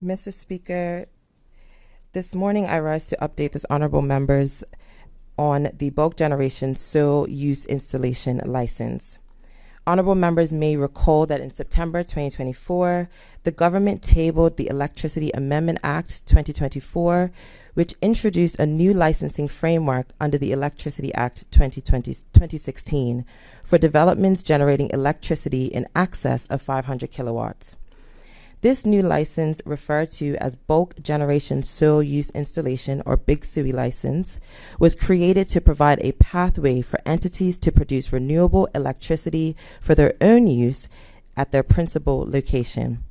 Mr. Speaker, this morning I rise to update this honorable members on the bulk generation soil use installation license. Honorable members may recall that in September 2024, the government tabled the Electricity Amendment Act 2024, which introduced a new licensing framework under the Electricity Act 2016 for developments generating electricity in excess of 500 kilowatts. This new license, referred to as Bulk Generation Soil Use Installation or BGSUI license, was created to provide a pathway for entities to produce renewable electricity for their own use at their principal location.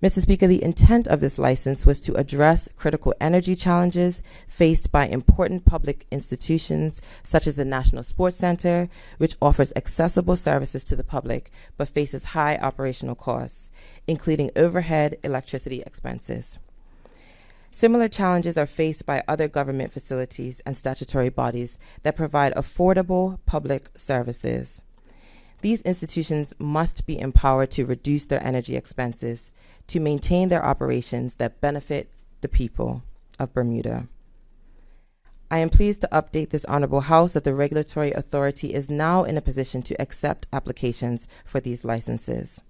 Mr. Speaker, the intent of this license was to address critical energy challenges faced by important public institutions such as the National Sports Center, which offers accessible services to the public but faces high operational costs, including overhead electricity expenses. Similar challenges are faced by other government facilities and statutory bodies that provide affordable public services. These institutions must be empowered to reduce their energy expenses to maintain their operations that benefit the people of Bermuda. I am pleased to update this Honorable House that the regulatory authority is now in a position to accept applications for these licenses.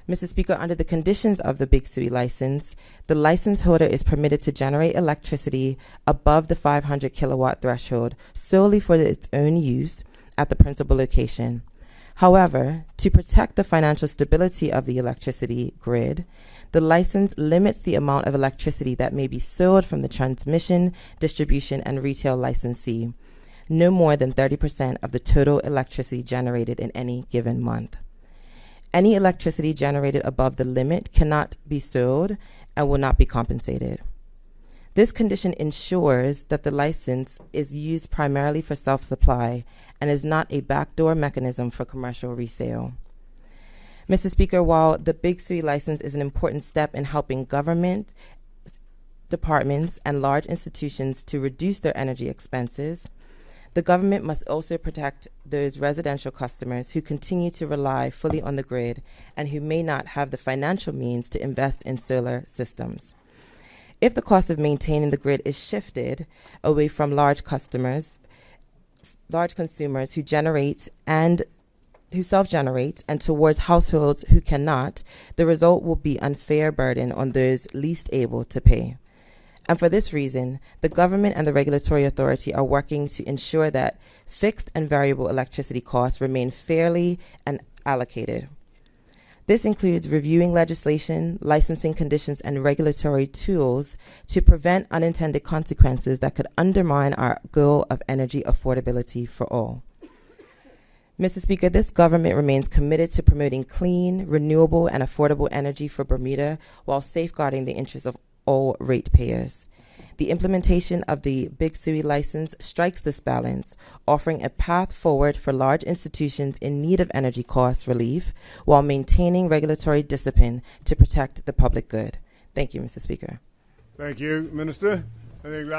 Mr. Speaker, under the conditions of the BGSUI license, the license holder is permitted to generate electricity above the 500 kilowatt threshold solely for its own use at the principal location. However, to protect the financial stability of the electricity grid, the license limits the amount of electricity that may be sold from the transmission, distribution, and retail licensee, no more than 30% of the total electricity generated in any given month. Any electricity generated above the limit cannot be sold and will not be compensated. This condition ensures that the license is used primarily for self-supply and is not a backdoor mechanism for commercial resale. Mr. Speaker, while the BGSUI license is an important step in helping government departments and large institutions to reduce their energy expenses, the government must also protect those residential customers who continue to rely fully on the grid and who may not have the financial means to invest in solar systems. If the cost of maintaining the grid is shifted away from large consumers who generate and who self-generate and towards households who cannot, the result will be unfair burden on those least able to pay. And for this reason, the government and the regulatory authority are working to ensure that fixed and variable electricity costs remain fairly and allocated. This includes reviewing legislation, licensing conditions, and regulatory tools to prevent unintended consequences that could undermine our goal of energy affordability for all. Mr. Speaker, this government remains committed to promoting clean, renewable, and affordable energy for Bermuda while safeguarding the interests of all ratepayers. The implementation of the BGSUI license strikes this balance, offering a path forward for large institutions in need of energy cost relief while maintaining regulatory discipline to protect the public good. Thank you, Mr. Speaker. Thank you, Minister.